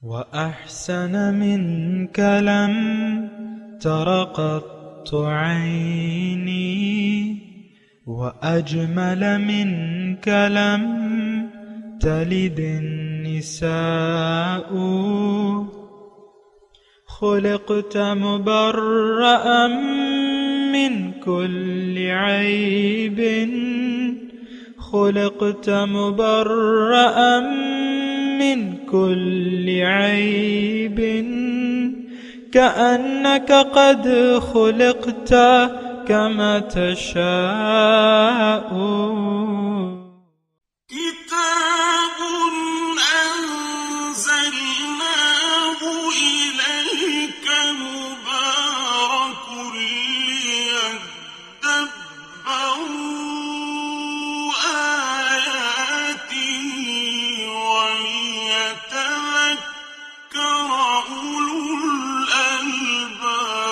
وأحسن منك لم تر قط عيني وأجمل منك لم تلد النساء خلقت مبرأ من كل عيب خلقت مبرأ من كل عيب كأنك قد خلقت كما تشاء كتاب أنزلناه إليك مبارك ليدبروا آياته وليتذكر أولو الألباب۔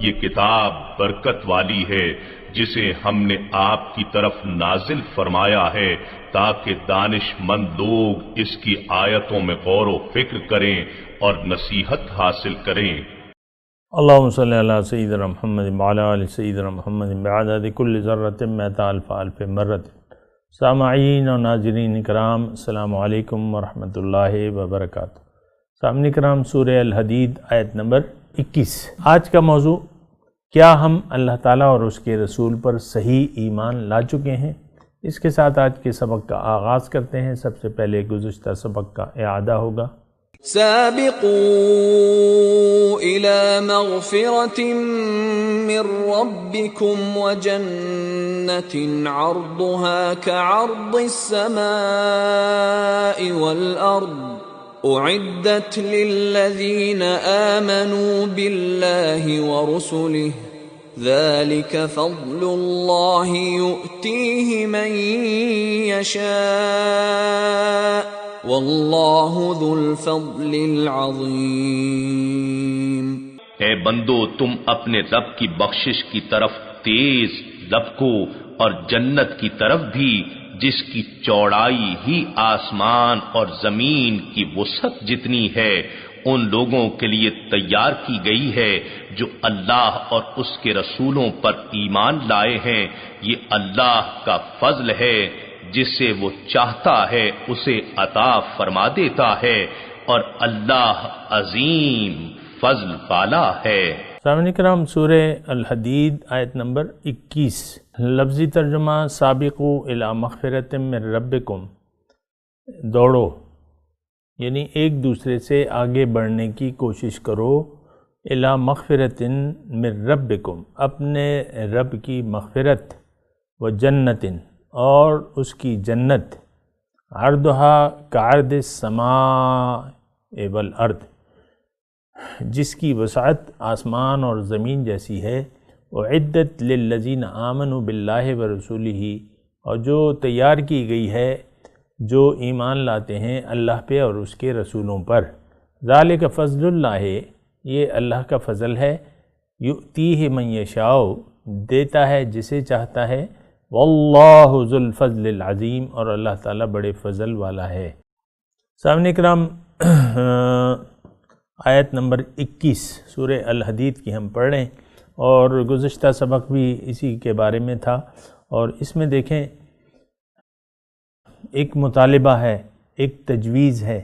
یہ کتاب برکت والی ہے جسے ہم نے آپ کی طرف نازل فرمایا ہے تاکہ دانش مند لوگ اس کی آیتوں میں غور و فکر کریں اور نصیحت حاصل کریں۔ اللہم صلی علی سیدنا محمد وعلی آل سیدنا محمد بعدد کل ذرۃ مئۃ الف الف مرۃ۔ سامعین و ناظرین کرام، السلام علیکم ورحمۃ اللہ وبرکاتہ۔ سامعین کرام، سورہ الحدید آیت نمبر 21۔ آج کا موضوع، کیا ہم اللہ تعالیٰ اور اس کے رسول پر صحیح ایمان لا چکے ہیں؟ اس کے ساتھ آج کے سبق کا آغاز کرتے ہیں۔ سب سے پہلے گزشتہ سبق کا اعادہ ہوگا۔ سابقوا إلى مغفرة من ربكم وجنة عرضها كعرض السماء والأرض أعدت للذين آمنوا بالله ورسله ذلك فضل الله يؤتيه من يشاء واللہ ذو الفضل العظیم۔ اے بندو، تم اپنے رب کی بخشش کی طرف تیز لپکو اور جنت کی طرف بھی جس کی چوڑائی ہی آسمان اور زمین کی وسعت جتنی ہے، ان لوگوں کے لیے تیار کی گئی ہے جو اللہ اور اس کے رسولوں پر ایمان لائے ہیں۔ یہ اللہ کا فضل ہے، جسے وہ چاہتا ہے اسے عطا فرما دیتا ہے، اور اللہ عظیم فضل والا ہے۔ سامعین کرام، سورہ الحدید آیت نمبر 21۔ لفظی ترجمہ، سابقوا الی مغفرۃ من ربکم، دوڑو، یعنی ایک دوسرے سے آگے بڑھنے کی کوشش کرو۔ الی مغفرۃ من ربکم، اپنے رب کی مغفرت، و جنت، اور اس کی جنت، عرضہا کعرض السماء والارض، جس کی وسعت آسمان اور زمین جیسی ہے، اعدت للذین آمنوا باللہ ورسولہ، اور جو تیار کی گئی ہے جو ایمان لاتے ہیں اللہ پہ اور اس کے رسولوں پر۔ ذالک فضل اللہ، یہ اللہ کا فضل ہے، یؤتیہ من یشاء، دیتا ہے جسے چاہتا ہے، واللہ ذو الفضل العظیم، اور اللہ تعالیٰ بڑے فضل والا ہے۔ سامعین کرام، آیت نمبر 21 سورہ الحدید کی ہم پڑھ رہے ہیں، اور گزشتہ سبق بھی اسی کے بارے میں تھا، اور اس میں دیکھیں ایک مطالبہ ہے، ایک تجویز ہے،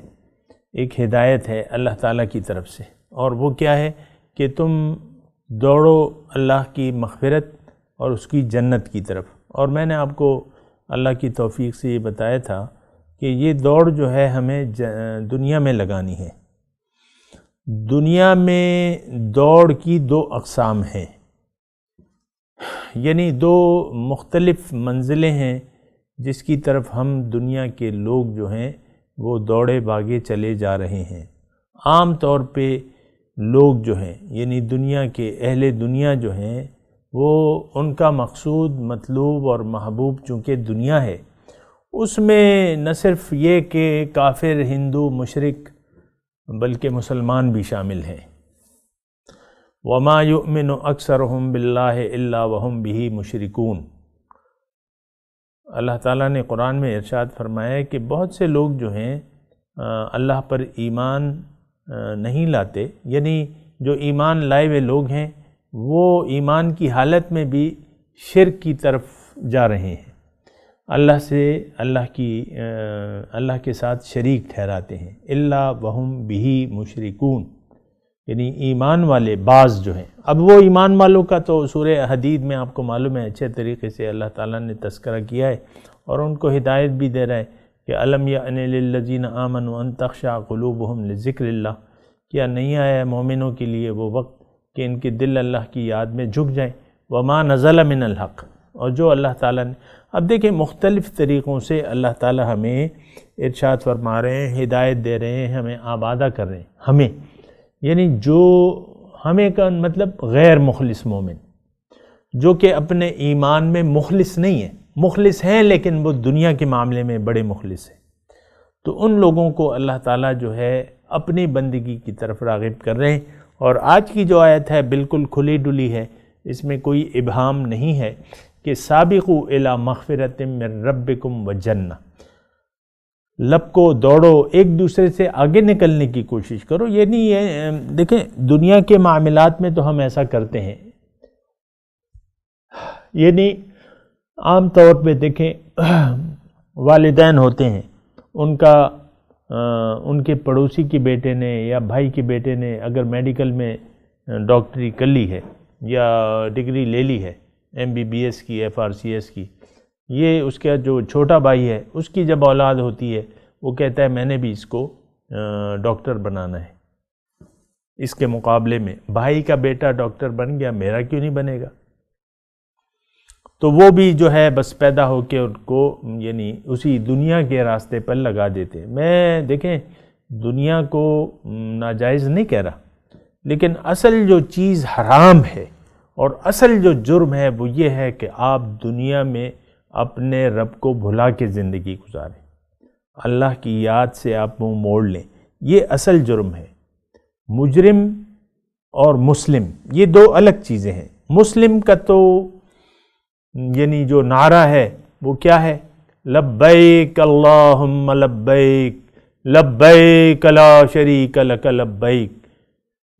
ایک ہدایت ہے اللہ تعالیٰ کی طرف سے، اور وہ کیا ہے کہ تم دوڑو اللہ کی مغفرت اور اس کی جنت کی طرف۔ اور میں نے آپ کو اللہ کی توفیق سے یہ بتایا تھا کہ یہ دوڑ جو ہے ہمیں دنیا میں لگانی ہے۔ دنیا میں دوڑ کی دو اقسام ہیں، یعنی دو مختلف منزلیں ہیں جس کی طرف ہم دنیا کے لوگ جو ہیں وہ دوڑے بھاگے چلے جا رہے ہیں۔ عام طور پہ لوگ جو ہیں، یعنی دنیا کے اہل دنیا جو ہیں، وہ ان کا مقصود، مطلوب اور محبوب چونکہ دنیا ہے، اس میں نہ صرف یہ کہ کافر، ہندو، مشرک، بلکہ مسلمان بھی شامل ہیں۔ وَمَا يُؤْمِنُ أَكْثَرُهُمْ بِاللَّهِ إِلَّا وَهُمْ بِهِ مُشْرِكُونَ، اللہ تعالیٰ نے قرآن میں ارشاد فرمایا ہے کہ بہت سے لوگ جو ہیں اللہ پر ایمان نہیں لاتے، یعنی جو ایمان لائے ہوئے لوگ ہیں وہ ایمان کی حالت میں بھی شرک کی طرف جا رہے ہیں، اللہ کے ساتھ شریک ٹھہراتے ہیں، الا وہم بہ مشرکون، یعنی ایمان والے بعض جو ہیں۔ اب وہ ایمان والوں کا تو سورہ حدید میں آپ کو معلوم ہے اچھے طریقے سے اللہ تعالیٰ نے تذکرہ کیا ہے اور ان کو ہدایت بھی دے رہا ہے کہ الم یأن للذین آمنوا ان تخشع قلوبہم لذکر اللہ، کیا نہیں آیا ہے مومنوں کے لیے وہ وقت کہ ان کے دل اللہ کی یاد میں جھک جائیں، وما نزل من الحق، اور جو اللہ تعالیٰ نے، اب دیکھیں مختلف طریقوں سے اللہ تعالیٰ ہمیں ارشاد فرما رہے ہیں، ہدایت دے رہے ہیں، ہمیں آبادہ کر رہے ہیں، ہمیں یعنی جو ہمیں کا مطلب غیر مخلص مومن، جو کہ اپنے ایمان میں مخلص نہیں ہے، مخلص ہیں لیکن وہ دنیا کے معاملے میں بڑے مخلص ہیں، تو ان لوگوں کو اللہ تعالیٰ جو ہے اپنی بندگی کی طرف راغب کر رہے ہیں۔ اور آج کی جو آیت ہے بالکل کھلی ڈلی ہے، اس میں کوئی ابہام نہیں ہے کہ سابقوا الی مغفرۃ من ربکم وجنہ، لب کو دوڑو، ایک دوسرے سے آگے نکلنے کی کوشش کرو، یہ نہیں ہے۔ دیکھیں دنیا کے معاملات میں تو ہم ایسا کرتے ہیں، یعنی عام طور پہ دیکھیں والدین ہوتے ہیں، ان کے پڑوسی کے بیٹے نے یا بھائی کے بیٹے نے اگر میڈیکل میں ڈاکٹری کر لی ہے یا ڈگری لے لی ہے MBBS کی FRCS کی، یہ اس کا جو چھوٹا بھائی ہے اس کی جب اولاد ہوتی ہے وہ کہتا ہے میں نے بھی اس کو ڈاکٹر بنانا ہے، اس کے مقابلے میں بھائی کا بیٹا ڈاکٹر بن گیا، میرا کیوں نہیں بنے گا؟ تو وہ بھی جو ہے بس پیدا ہو کے ان کو یعنی اسی دنیا کے راستے پر لگا دیتے۔ میں دیکھیں دنیا کو ناجائز نہیں کہہ رہا، لیکن اصل جو چیز حرام ہے اور اصل جو جرم ہے وہ یہ ہے کہ آپ دنیا میں اپنے رب کو بھلا کے زندگی گزاریں، اللہ کی یاد سے آپ منہ موڑ لیں، یہ اصل جرم ہے۔ مجرم اور مسلم یہ دو الگ چیزیں ہیں۔ مسلم کا تو یعنی جو نعرہ ہے وہ کیا ہے؟ لبیک اللہم لبیک لبیک لا شریک لک لبیک۔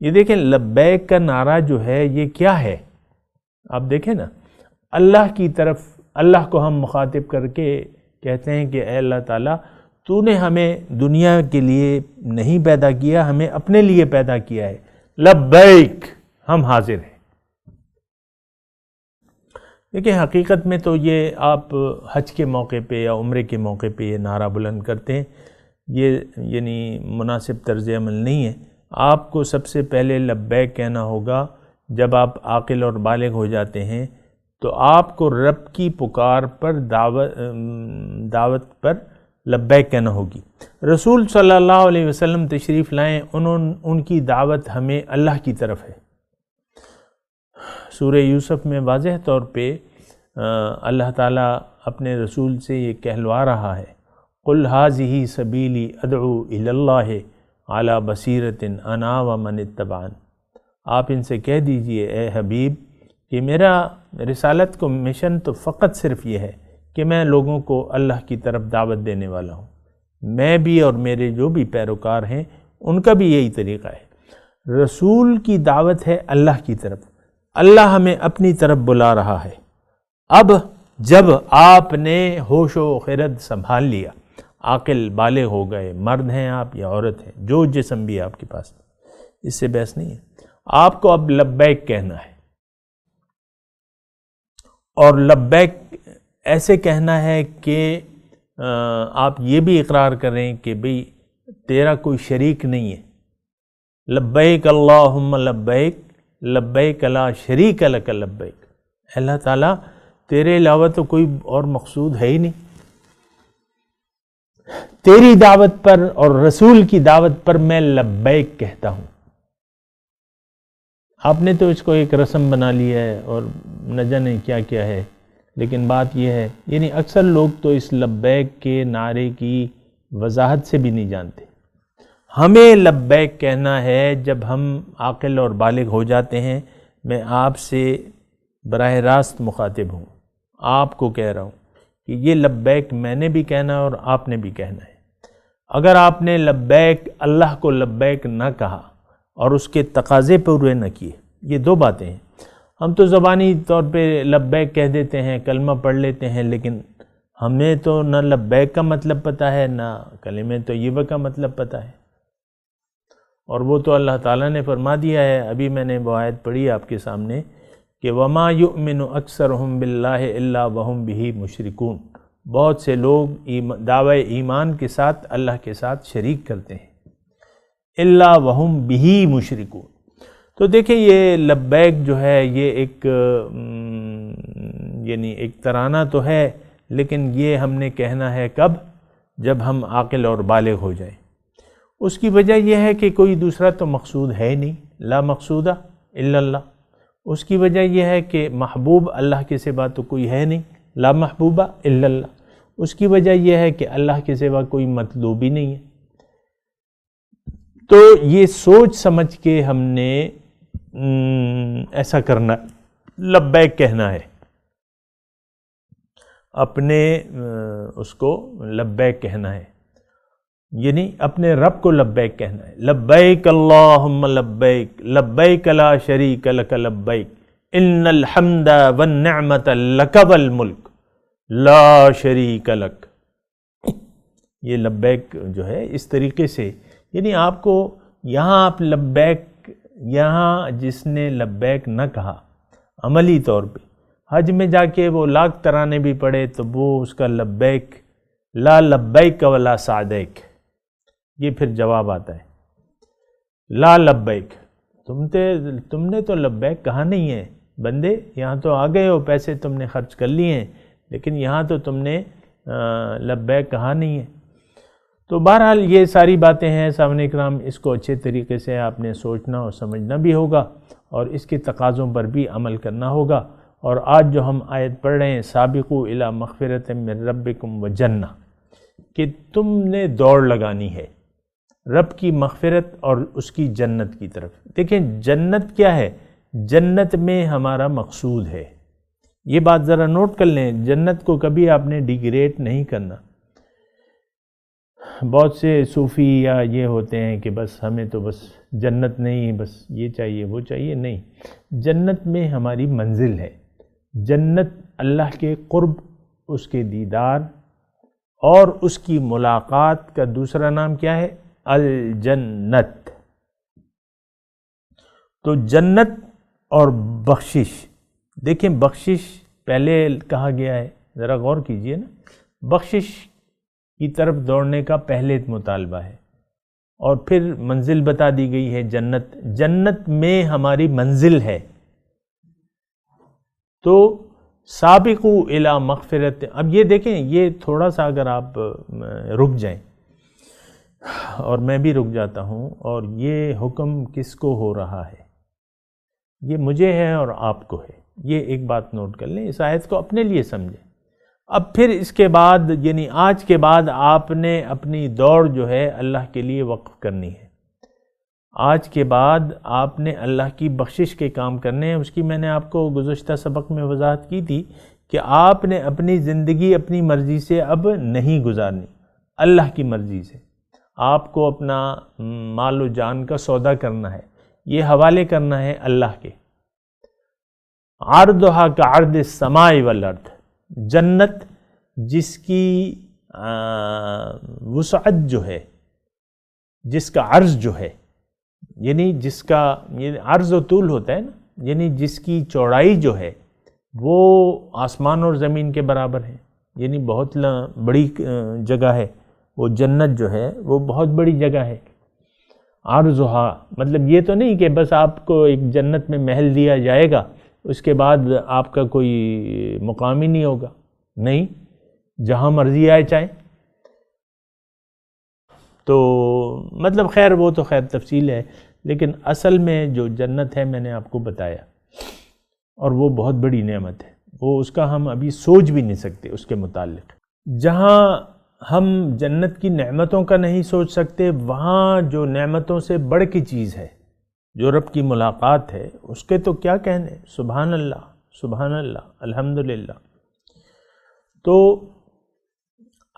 یہ دیکھیں لبیک کا نعرہ جو ہے یہ کیا ہے؟ آپ دیکھیں نا، اللہ کی طرف، اللہ کو ہم مخاطب کر کے کہتے ہیں کہ اے اللہ تعالیٰ تو نے ہمیں دنیا کے لیے نہیں پیدا کیا، ہمیں اپنے لیے پیدا کیا ہے، لبیک ہم حاضر ہیں۔ دیکھیں حقیقت میں تو یہ آپ حج کے موقع پہ یا عمرے کے موقع پہ یہ نعرہ بلند کرتے ہیں، یہ یعنی مناسب طرز عمل نہیں ہے۔ آپ کو سب سے پہلے لبیک کہنا ہوگا جب آپ عاقل اور بالغ ہو جاتے ہیں، تو آپ کو رب کی پکار پر دعوت پر لبیک کہنا ہوگی۔ رسول صلی اللہ علیہ وسلم تشریف لائیں، ان کی دعوت ہمیں اللہ کی طرف ہے۔ سورہ یوسف میں واضح طور پہ اللہ تعالیٰ اپنے رسول سے یہ کہلوا رہا ہے، قُلْ هَٰذِهِ سَبِيلِي أَدْعُو إِلَى اللَّهِ عَلَىٰ بَصِيرَةٍ أَنَا وَمَنِ اتَّبَعَنِ۔ آپ ان سے کہہ دیجئے اے حبیب کہ میرا رسالت کو مشن تو فقط صرف یہ ہے کہ میں لوگوں کو اللہ کی طرف دعوت دینے والا ہوں، میں بھی اور میرے جو بھی پیروکار ہیں ان کا بھی یہی طریقہ ہے۔ رسول کی دعوت ہے اللہ کی طرف، اللہ ہمیں اپنی طرف بلا رہا ہے۔ اب جب آپ نے ہوش و خرد سنبھال لیا، عاقل بالغ ہو گئے، مرد ہیں آپ یا عورت ہیں، جو جسم بھی آپ کے پاس، اس سے بحث نہیں ہے، آپ کو اب لبیک کہنا ہے، اور لبیک ایسے کہنا ہے کہ آپ یہ بھی اقرار کریں کہ بھئی تیرا کوئی شریک نہیں ہے، لبیک اللہم لبیک لبیک لا شریک لک لبیک، اللہ تعالیٰ تیرے علاوہ تو کوئی اور مقصود ہے ہی نہیں، تیری دعوت پر اور رسول کی دعوت پر میں لبیک کہتا ہوں۔ آپ نے تو اس کو ایک رسم بنا لیا ہے اور نہ جانے کیا کیا ہے، لیکن بات یہ ہے یعنی اکثر لوگ تو اس لبیک کے نعرے کی وضاحت سے بھی نہیں جانتے۔ ہمیں لبیک کہنا ہے جب ہم عاقل اور بالغ ہو جاتے ہیں۔ میں آپ سے براہ راست مخاطب ہوں، آپ کو کہہ رہا ہوں کہ یہ لبیک میں نے بھی کہنا ہے اور آپ نے بھی کہنا ہے۔ اگر آپ نے لبیک اللہ کو لبیک نہ کہا اور اس کے تقاضے پورے نہ کیے، یہ دو باتیں ہیں۔ ہم تو زبانی طور پہ لبیک کہہ دیتے ہیں، کلمہ پڑھ لیتے ہیں، لیکن ہمیں تو نہ لبیک کا مطلب پتہ ہے نہ کلمہ طیبہ کا مطلب پتہ ہے، اور وہ تو اللہ تعالیٰ نے فرما دیا ہے۔ ابھی میں نے وہ آیت پڑھی آپ کے سامنے کہ وَمَا يُؤْمِنُ أَكْثَرُهُمْ بِاللَّهِ إِلَّا وَهُمْ بِهِ مُشْرِكُونَ، بہت سے لوگ دعوی ایمان کے ساتھ اللہ کے ساتھ شریک کرتے ہیں، إِلَّا وَهُمْ بِهِ مُشْرِكُونَ۔ تو دیکھیں یہ لبیک جو ہے یہ ایک یعنی ایک ترانہ تو ہے، لیکن یہ ہم نے کہنا ہے کب؟ جب ہم عاقل اور بالغ ہو جائیں۔ اس کی وجہ یہ ہے کہ کوئی دوسرا تو مقصود ہے نہیں، لا مقصودہ الا اللہ۔ اس کی وجہ یہ ہے کہ محبوب اللہ کے سوا تو کوئی ہے نہیں، لا محبوبہ الا اللہ۔ اس کی وجہ یہ ہے کہ اللہ کے سوا کوئی مطلوب ہی نہیں ہے۔ تو یہ سوچ سمجھ کے ہم نے ایسا کرنا، لبیک کہنا ہے، اپنے اس کو لبیک کہنا ہے، یعنی اپنے رب کو لبیک کہنا ہے۔ لبیک اللہم لبیک، لبیک لا شریک لک لبیک، ان الحمد والنعمت لک والملک لا شریک لک۔ یہ لبیک جو ہے اس طریقے سے، یعنی آپ کو یہاں آپ لبیک، یہاں جس نے لبیک نہ کہا عملی طور پہ، حج میں جا کے وہ لاکھ ترانے بھی پڑھے تو وہ اس کا لبیک لا لبیک ولا سعدیک، یہ پھر جواب آتا ہے لا لبیک، تم نے تو لبیک کہا نہیں ہے بندے، یہاں تو آ گئے ہو، پیسے تم نے خرچ کر لیے ہیں، لیکن یہاں تو تم نے لبیک کہا نہیں ہے۔ تو بہرحال یہ ساری باتیں ہیں سامعین اکرام، اس کو اچھے طریقے سے آپ نے سوچنا اور سمجھنا بھی ہوگا، اور اس کے تقاضوں پر بھی عمل کرنا ہوگا۔ اور آج جو ہم آیت پڑھ رہے ہیں سابقوا الی مغفرۃ من ربکم وجنہ، کہ تم نے دوڑ لگانی ہے رب کی مغفرت اور اس کی جنت کی طرف۔ دیکھیں جنت کیا ہے؟ جنت میں ہمارا مقصود ہے، یہ بات ذرا نوٹ کر لیں، جنت کو کبھی آپ نے ڈیگریڈ نہیں کرنا۔ بہت سے صوفی یا یہ ہوتے ہیں کہ بس ہمیں تو بس جنت نہیں، بس یہ چاہیے وہ چاہیے، نہیں، جنت میں ہماری منزل ہے۔ جنت اللہ کے قرب، اس کے دیدار اور اس کی ملاقات کا دوسرا نام کیا ہے؟ الجنت۔ تو جنت اور بخشش، دیکھیں بخشش پہلے کہا گیا ہے، ذرا غور کیجئے نا، بخشش کی طرف دوڑنے کا پہلے مطالبہ ہے، اور پھر منزل بتا دی گئی ہے جنت، جنت میں ہماری منزل ہے۔ تو سابقوا الی مغفرت، اب یہ دیکھیں، یہ تھوڑا سا اگر آپ رک جائیں، اور میں بھی رک جاتا ہوں، اور یہ حکم کس کو ہو رہا ہے؟ یہ مجھے ہے اور آپ کو ہے، یہ ایک بات نوٹ کر لیں، اس آیت کو اپنے لیے سمجھیں۔ اب پھر اس کے بعد، یعنی آج کے بعد آپ نے اپنی دوڑ جو ہے اللہ کے لیے وقف کرنی ہے۔ آج کے بعد آپ نے اللہ کی بخشش کے کام کرنے ہیں۔ اس کی میں نے آپ کو گزشتہ سبق میں وضاحت کی تھی کہ آپ نے اپنی زندگی اپنی مرضی سے اب نہیں گزارنی، اللہ کی مرضی سے۔ آپ کو اپنا مال و جان کا سودا کرنا ہے، یہ حوالے کرنا ہے اللہ کے۔ عرضھا کعرض السماء والارض، جنت جس کی وسعت جو ہے، جس کا عرض جو ہے، یعنی جس کا عرض و طول ہوتا ہے نا، یعنی جس کی چوڑائی جو ہے وہ آسمان اور زمین کے برابر ہے، یعنی بہت بڑی جگہ ہے وہ جنت جو ہے، وہ بہت بڑی جگہ ہے۔ عرضھا مطلب یہ تو نہیں کہ بس آپ کو ایک جنت میں محل دیا جائے گا، اس کے بعد آپ کا کوئی مقام ہی نہیں ہوگا، نہیں، جہاں مرضی آئے چاہیں۔ تو مطلب خیر وہ تو خیر تفصیل ہے، لیکن اصل میں جو جنت ہے میں نے آپ کو بتایا، اور وہ بہت بڑی نعمت ہے، وہ اس کا ہم ابھی سوچ بھی نہیں سکتے اس کے متعلق۔ جہاں ہم جنت کی نعمتوں کا نہیں سوچ سکتے، وہاں جو نعمتوں سے بڑھ کی چیز ہے، جو رب کی ملاقات ہے، اس کے تو کیا کہنے، سبحان اللہ، سبحان اللہ، الحمدللہ۔ تو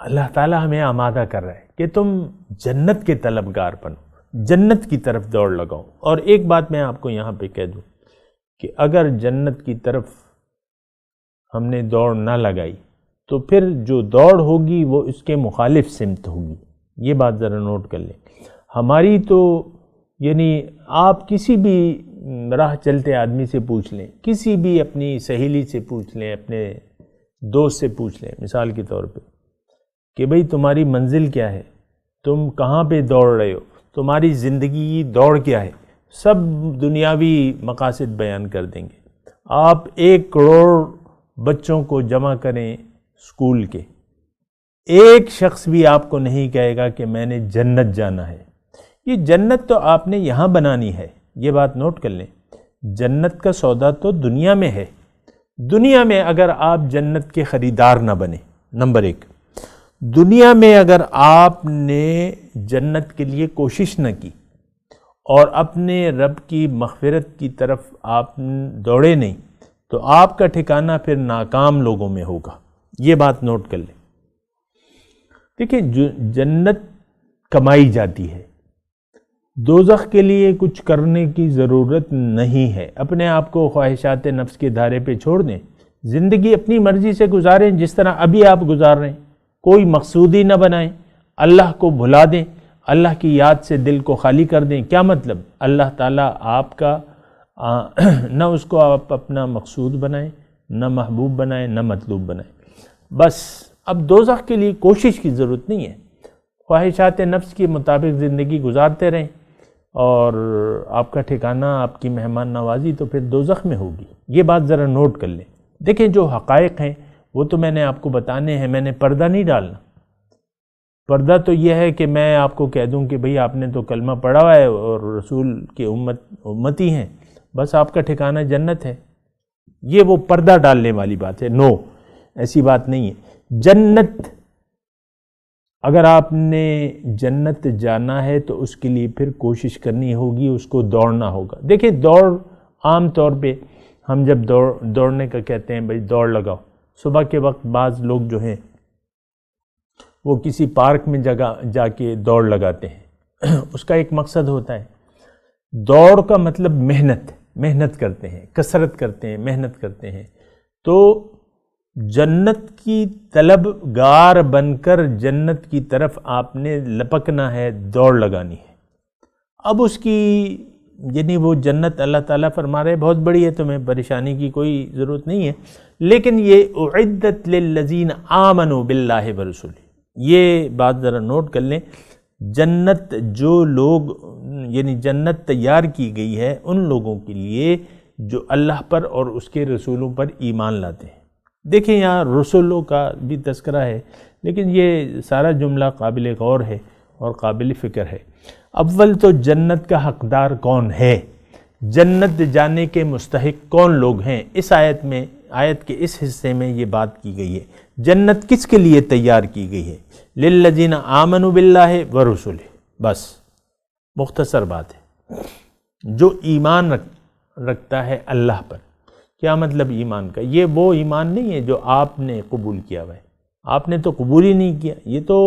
اللہ تعالیٰ ہمیں آمادہ کر رہا ہے کہ تم جنت کے طلبگار بنو، جنت کی طرف دوڑ لگاؤ۔ اور ایک بات میں آپ کو یہاں پہ کہہ دوں کہ اگر جنت کی طرف ہم نے دوڑ نہ لگائی تو پھر جو دوڑ ہوگی وہ اس کے مخالف سمت ہوگی۔ یہ بات ذرا نوٹ کر لیں۔ ہماری تو یعنی آپ کسی بھی راہ چلتے آدمی سے پوچھ لیں، کسی بھی اپنی سہیلی سے پوچھ لیں، اپنے دوست سے پوچھ لیں مثال کے طور پہ کہ بھئی تمہاری منزل کیا ہے، تم کہاں پہ دوڑ رہے ہو، تمہاری زندگی کی دوڑ کیا ہے، سب دنیاوی مقاصد بیان کر دیں گے۔ آپ 1 کروڑ بچوں کو جمع کریں اسکول کے، ایک شخص بھی آپ کو نہیں کہے گا کہ میں نے جنت جانا ہے۔ یہ جنت تو آپ نے یہاں بنانی ہے، یہ بات نوٹ کر لیں۔ جنت کا سودا تو دنیا میں ہے۔ دنیا میں اگر آپ جنت کے خریدار نہ بنے، نمبر 1، دنیا میں اگر آپ نے جنت کے لیے کوشش نہ کی اور اپنے رب کی مغفرت کی طرف آپ دوڑے نہیں، تو آپ کا ٹھکانہ پھر ناکام لوگوں میں ہوگا۔ یہ بات نوٹ کر لیں۔ دیکھیں، جنت کمائی جاتی ہے، دوزخ کے لیے کچھ کرنے کی ضرورت نہیں ہے۔ اپنے آپ کو خواہشات نفس کے دھارے پہ چھوڑ دیں، زندگی اپنی مرضی سے گزاریں جس طرح ابھی آپ گزار رہے ہیں، کوئی مقصود ہی نہ بنائیں، اللہ کو بھلا دیں، اللہ کی یاد سے دل کو خالی کر دیں۔ کیا مطلب؟ اللہ تعالیٰ آپ کا نہ اس کو آپ اپنا مقصود بنائیں، نہ محبوب بنائیں، نہ مطلوب بنائیں۔ بس اب دوزخ کے لیے کوشش کی ضرورت نہیں ہے، خواہشات نفس کے مطابق زندگی گزارتے رہیں اور آپ کا ٹھکانہ، آپ کی مہمان نوازی تو پھر دوزخ میں ہوگی۔ یہ بات ذرا نوٹ کر لیں۔ دیکھیں، جو حقائق ہیں وہ تو میں نے آپ کو بتانے ہیں، میں نے پردہ نہیں ڈالنا۔ پردہ تو یہ ہے کہ میں آپ کو کہہ دوں کہ بھئی آپ نے تو کلمہ پڑھا ہوا ہے اور رسول کی امتی ہیں، بس آپ کا ٹھکانہ جنت ہے۔ یہ وہ پردہ ڈالنے والی بات ہے۔ نو، ایسی بات نہیں ہے۔ جنت، اگر آپ نے جنت جانا ہے تو اس کے لیے پھر کوشش کرنی ہوگی، اس کو دوڑنا ہوگا۔ دیکھیں، دوڑ عام طور پہ ہم جب دوڑنے کا کہتے ہیں بھئی دوڑ لگاؤ، صبح کے وقت بعض لوگ جو ہیں وہ کسی پارک میں جا کے دوڑ لگاتے ہیں۔ اس کا ایک مقصد ہوتا ہے، دوڑ کا مطلب محنت کرتے ہیں، کثرت کرتے ہیں، محنت کرتے ہیں۔ تو جنت کی طلب گار بن کر جنت کی طرف آپ نے لپکنا ہے، دوڑ لگانی ہے۔ اب اس کی یعنی وہ جنت اللہ تعالیٰ فرما رہے بہت بڑی ہے، تمہیں پریشانی کی کوئی ضرورت نہیں ہے، لیکن یہ اعدت للذین آمنوا باللہ ورسولہ، یہ بات ذرا نوٹ کر لیں۔ جنت جو لوگ یعنی جنت تیار کی گئی ہے ان لوگوں کے لیے جو اللہ پر اور اس کے رسولوں پر ایمان لاتے ہیں۔ دیکھیں، یہاں رسولوں کا بھی تذکرہ ہے، لیکن یہ سارا جملہ قابل غور ہے اور قابل فکر ہے۔ اول تو جنت کا حقدار کون ہے، جنت جانے کے مستحق کون لوگ ہیں، اس آیت کے اس حصے میں یہ بات کی گئی ہے۔ جنت کس کے لیے تیار کی گئی ہے؟ للذین آمنوا باللہ ورسولہ، بس مختصر بات ہے۔ جو ایمان رکھتا ہے اللہ پر۔ کیا مطلب ایمان کا؟ یہ وہ ایمان نہیں ہے جو آپ نے قبول کیا ہوا ہے، آپ نے تو قبول ہی نہیں کیا، یہ تو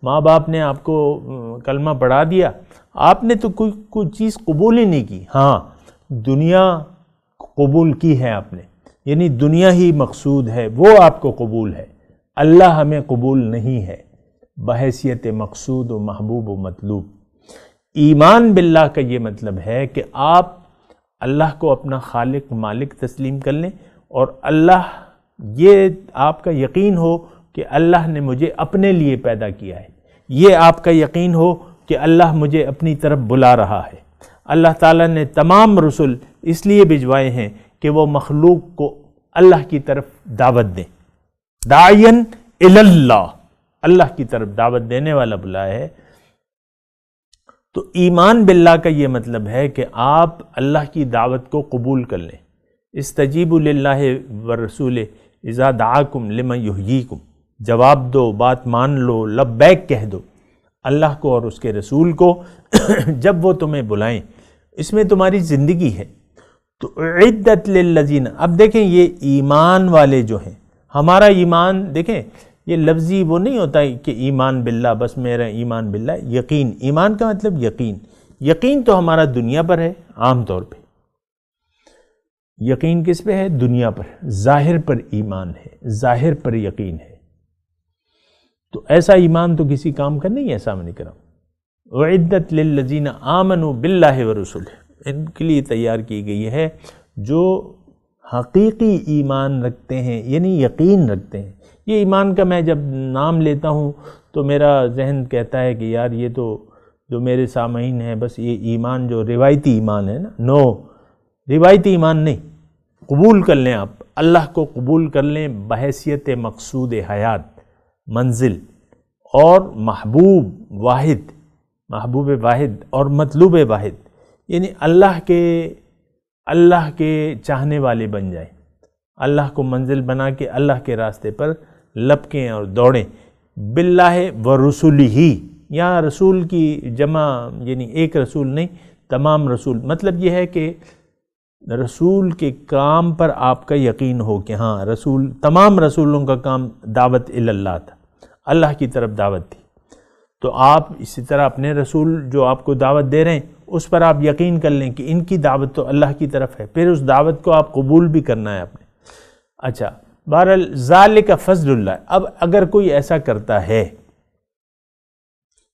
ماں باپ نے آپ کو کلمہ پڑھا دیا، آپ نے تو کوئی چیز قبول ہی نہیں کی۔ ہاں، دنیا قبول کی ہے آپ نے، یعنی دنیا ہی مقصود ہے، وہ آپ کو قبول ہے، اللہ ہمیں قبول نہیں ہے بحیثیت مقصود و محبوب و مطلوب۔ ایمان باللہ کا یہ مطلب ہے کہ آپ اللہ کو اپنا خالق مالک تسلیم کر لیں، اور اللہ، یہ آپ کا یقین ہو کہ اللہ نے مجھے اپنے لیے پیدا کیا ہے، یہ آپ کا یقین ہو کہ اللہ مجھے اپنی طرف بلا رہا ہے۔ اللہ تعالیٰ نے تمام رسول اس لیے بھجوائے ہیں کہ وہ مخلوق کو اللہ کی طرف دعوت دیں، داعین الی اللہ، اللہ کی طرف دعوت دینے والا بلایا ہے۔ تو ایمان باللہ کا یہ مطلب ہے کہ آپ اللہ کی دعوت کو قبول کر لیں۔ استجیبوا للہ والرسول اذا دعاکم لما یحییکم، جواب دو، بات مان لو، لبیک کہہ دو اللہ کو اور اس کے رسول کو جب وہ تمہیں بلائیں، اس میں تمہاری زندگی ہے۔ تو عدت للذین، اب دیکھیں یہ ایمان والے جو ہیں، ہمارا ایمان دیکھیں یہ لفظی وہ نہیں ہوتا ہے کہ ایمان باللہ، بس میرا ایمان باللہ، یقین، ایمان کا مطلب یقین. یقین تو ہمارا دنیا پر ہے عام طور پہ. یقین کس پہ ہے؟ دنیا پر. ظاہر پر ایمان ہے، ظاہر پر یقین ہے. تو ایسا ایمان تو کسی کام کا نہیں ہے سامنے کرام. اعدت للذین آمنوا باللہ ورسولہ، ان کے لیے تیار کی گئی ہے جو حقیقی ایمان رکھتے ہیں، یعنی یقین رکھتے ہیں. یہ ایمان کا میں جب نام لیتا ہوں تو میرا ذہن کہتا ہے کہ یار یہ تو جو میرے سامعین ہیں بس یہ ایمان جو روایتی ایمان ہے نا. نو، روایتی ایمان نہیں. قبول کر لیں، آپ اللہ کو قبول کر لیں بحیثیت مقصود حیات، منزل اور محبوب واحد اور مطلوب واحد، یعنی اللہ کے چاہنے والے بن جائیں، اللہ کو منزل بنا کے اللہ کے راستے پر لپکیں اور دوڑیں. باللہ ورسولہ، یہاں رسول کی جمع یعنی ایک رسول نہیں، تمام رسول. مطلب یہ ہے کہ رسول کے کام پر آپ کا یقین ہو کہ ہاں رسول، تمام رسولوں کا کام دعوت اللہ تھا، اللہ کی طرف دعوت تھی. تو آپ اسی طرح اپنے رسول جو آپ کو دعوت دے رہے ہیں اس پر آپ یقین کر لیں کہ ان کی دعوت تو اللہ کی طرف ہے، پھر اس دعوت کو آپ قبول بھی کرنا ہے آپ نے. اچھا، بہرحال ذالک فضل اللہ. اب اگر کوئی ایسا کرتا ہے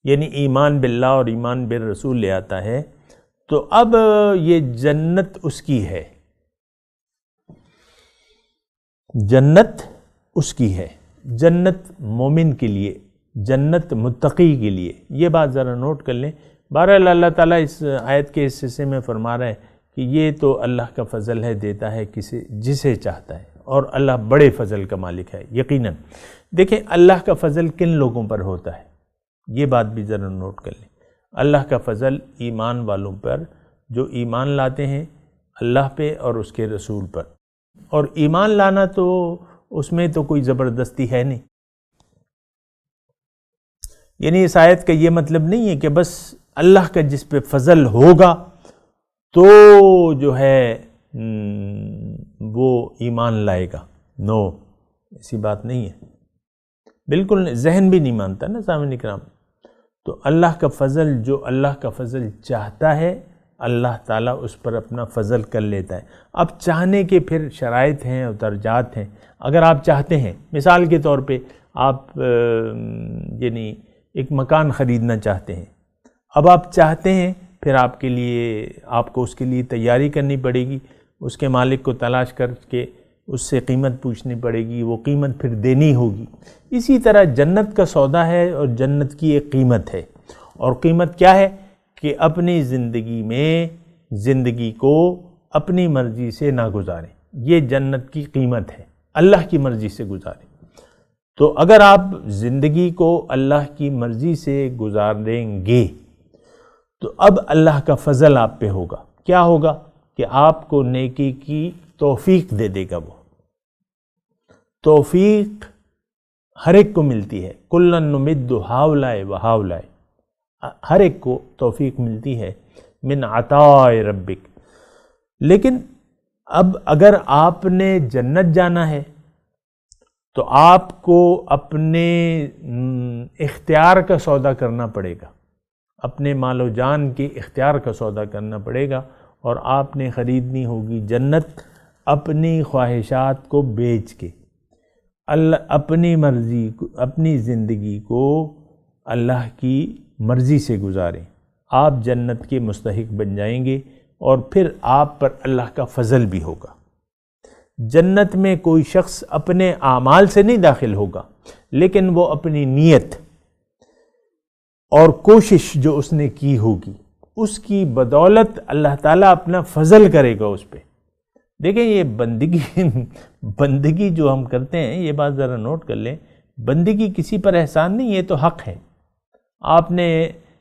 یعنی ایمان باللہ اور ایمان بالرسول لے آتا ہے تو اب یہ جنت اس کی ہے، جنت اس کی ہے. جنت مومن کے لیے، جنت متقی کے لیے. یہ بات ذرا نوٹ کر لیں. بہرحال اللہ تعالیٰ اس آیت کے اس حصے میں فرما رہا ہے کہ یہ تو اللہ کا فضل ہے، دیتا ہے جسے چاہتا ہے، اور اللہ بڑے فضل کا مالک ہے یقیناً. دیکھیں اللہ کا فضل کن لوگوں پر ہوتا ہے، یہ بات بھی ذرا نوٹ کر لیں. اللہ کا فضل ایمان والوں پر جو ایمان لاتے ہیں اللہ پہ اور اس کے رسول پر. اور ایمان لانا تو اس میں تو کوئی زبردستی ہے نہیں. یعنی اس آیت کا یہ مطلب نہیں ہے کہ بس اللہ کا جس پہ فضل ہوگا تو جو ہے وہ ایمان لائے گا. نو، ایسی بات نہیں ہے، بالکل نہیں. ذہن بھی نہیں مانتا نا سامعین کرام. تو اللہ کا فضل، جو اللہ کا فضل چاہتا ہے اللہ تعالیٰ اس پر اپنا فضل کر لیتا ہے. اب چاہنے کے پھر شرائط ہیں اور درجات ہیں. اگر آپ چاہتے ہیں، مثال کے طور پہ آپ یعنی ایک مکان خریدنا چاہتے ہیں، اب آپ چاہتے ہیں، پھر آپ کو اس کے لیے تیاری کرنی پڑے گی، اس کے مالک کو تلاش کر کے اس سے قیمت پوچھنی پڑے گی، وہ قیمت پھر دینی ہوگی. اسی طرح جنت کا سودا ہے اور جنت کی ایک قیمت ہے. اور قیمت کیا ہے کہ اپنی زندگی میں زندگی کو اپنی مرضی سے نہ گزاریں. یہ جنت کی قیمت ہے، اللہ کی مرضی سے گزاریں. تو اگر آپ زندگی کو اللہ کی مرضی سے گزاریں گے تو اب اللہ کا فضل آپ پہ ہوگا. کیا ہوگا کہ آپ کو نیکی کی توفیق دے دے گا. وہ توفیق ہر ایک کو ملتی ہے. کلن نمد ہاؤلائے و ہاؤلائے، ہر ایک کو توفیق ملتی ہے من عطاء ربک. لیکن اب اگر آپ نے جنت جانا ہے تو آپ کو اپنے اختیار کا سودا کرنا پڑے گا، اپنے مال و جان کے اختیار کا سودا کرنا پڑے گا، اور آپ نے خریدنی ہوگی جنت اپنی خواہشات کو بیچ کے. اپنی مرضی کو، اپنی زندگی کو اللہ کی مرضی سے گزاریں. آپ جنت کے مستحق بن جائیں گے اور پھر آپ پر اللہ کا فضل بھی ہوگا. جنت میں کوئی شخص اپنے اعمال سے نہیں داخل ہوگا، لیکن وہ اپنی نیت اور کوشش جو اس نے کی ہوگی اس کی بدولت اللہ تعالیٰ اپنا فضل کرے گا اس پہ. دیکھیں یہ بندگی جو ہم کرتے ہیں، یہ بات ذرا نوٹ کر لیں، بندگی کسی پر احسان نہیں، یہ تو حق ہے. آپ نے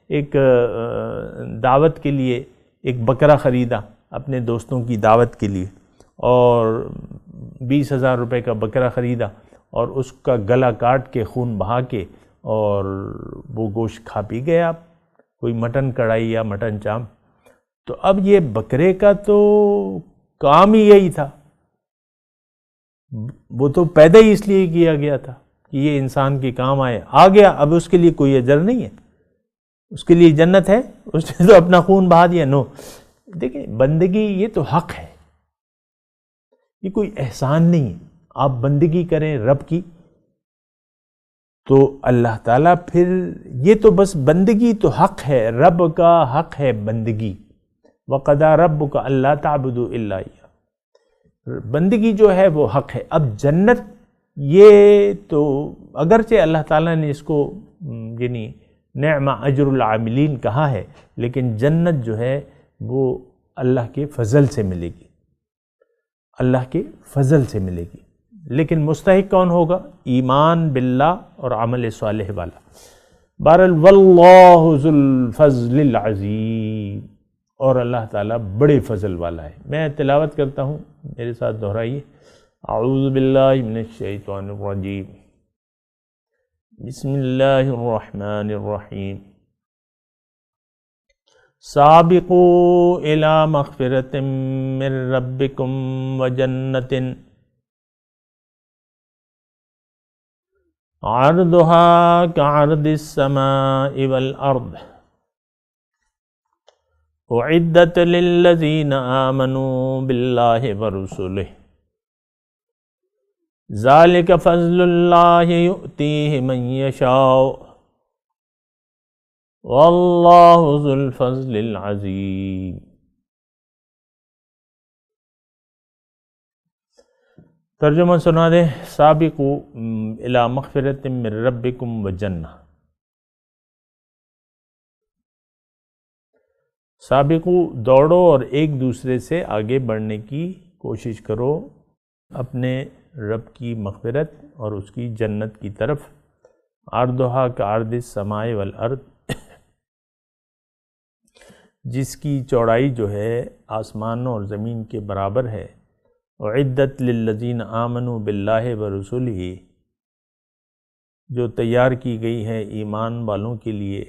ایک دعوت کے لیے ایک بکرا خریدا اپنے دوستوں کی دعوت کے لیے، اور 20,000 روپے کا بکرا خریدا اور اس کا گلا کاٹ کے خون بہا کے اور وہ گوشت کھا پی گئے آپ، کوئی مٹن کڑھائی یا مٹن چام. تو اب یہ بکرے کا تو کام ہی یہی تھا، وہ تو پیدا ہی اس لیے کیا گیا تھا کہ یہ انسان کے کام آئے، آ گیا، اب اس کے لیے کوئی اجر نہیں ہے، اس کے لیے جنت ہے، اس نے تو اپنا خون بہا دیا. نو، دیکھیں بندگی یہ تو حق ہے، یہ کوئی احسان نہیں ہے. آپ بندگی کریں رب کی تو اللہ تعالیٰ پھر، یہ تو بس بندگی تو حق ہے، رب کا حق ہے بندگی. وَقَضَىٰ رَبُّكَ أَلَّا تَعْبُدُوا إِلَّا إِيَّاهُ، بندگی جو ہے وہ حق ہے. اب جنت یہ تو اگرچہ اللہ تعالیٰ نے اس کو یعنی نعم اجر العاملین کہا ہے، لیکن جنت جو ہے وہ اللہ کے فضل سے ملے گی، اللہ کے فضل سے ملے گی. لیکن مستحق کون ہوگا؟ ایمان باللہ اور عمل صالح والا. بہرحال واللہ ذو الفضل العظیم، اور اللہ تعالیٰ بڑے فضل والا ہے. میں تلاوت کرتا ہوں، میرے ساتھ دہرائیے. اعوذ باللہ من الشیطان الرجیم، بسم اللہ الرحمن الرحیم. سابقوا الی مغفرۃ من ربکم وجنۃ عرضها كعرض السماء والأرض أعدت للذين آمنوا بالله ورسله ذلك فضل الله يؤتيه من يشاء والله ذو الفضل العظيم. ترجمہ سنا دیں. سابقوا الی مغفرۃ من ربکم وجنہ، سابقوا دوڑو اور ایک دوسرے سے آگے بڑھنے کی کوشش کرو اپنے رب کی مغفرت اور اس کی جنت کی طرف. عرضھا کعرض السماء والارض، جس کی چوڑائی جو ہے آسمانوں اور زمین کے برابر ہے. اعدت للذین آمنوا باللہ ورسولہ، جو تیار کی گئی ہے ایمان والوں کے لیے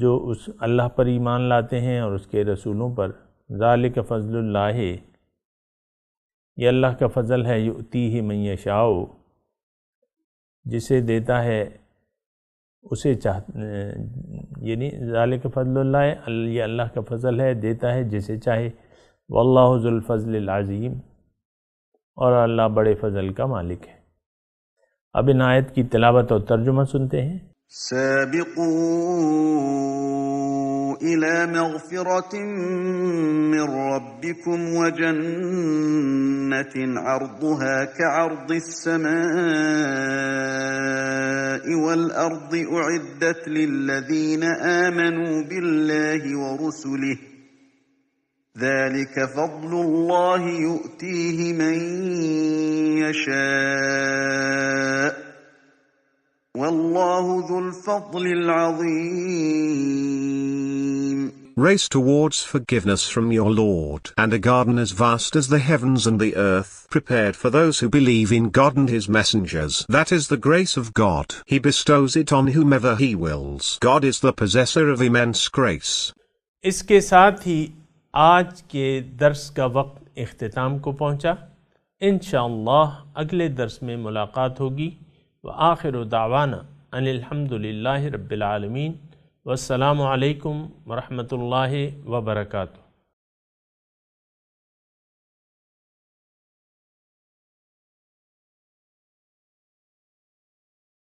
جو اس اللہ پر ایمان لاتے ہیں اور اس کے رسولوں پر. ذالک فضل اللہ، یہ اللہ کا فضل ہے. یؤتیہ من یشاء، جسے دیتا ہے اسے یعنی ذالک فضل اللہ، یہ اللہ کا فضل ہے، دیتا ہے جسے چاہے. واللہ ذو الفضل العظیم، اور اللہ بڑے فضل کا مالک ہے. اب ان آیت کی تلاوت اور ترجمہ سنتے ہیں. سابقوا إلى مغفرة من ربكم وجنة عرضها كعرض السماء والأرض أعدت للذين آمنوا بالله ورسله ذلك فضل الله يؤتيه من يشاء والله ذو الفضل العظيم. Race towards forgiveness from your Lord, and a garden as vast as the heavens and the earth, prepared for those who believe in God and His messengers. That is the grace of God. He bestows it on whomever He wills. God is the possessor of immense grace. اس کے ساتھ ہی آج کے درس کا وقت اختتام کو پہنچا. انشاءاللہ اگلے درس میں ملاقات ہوگی. وآخر دعوانا ان الحمدللہ رب العالمین، والسلام علیکم ورحمۃ اللہ وبرکاتہ.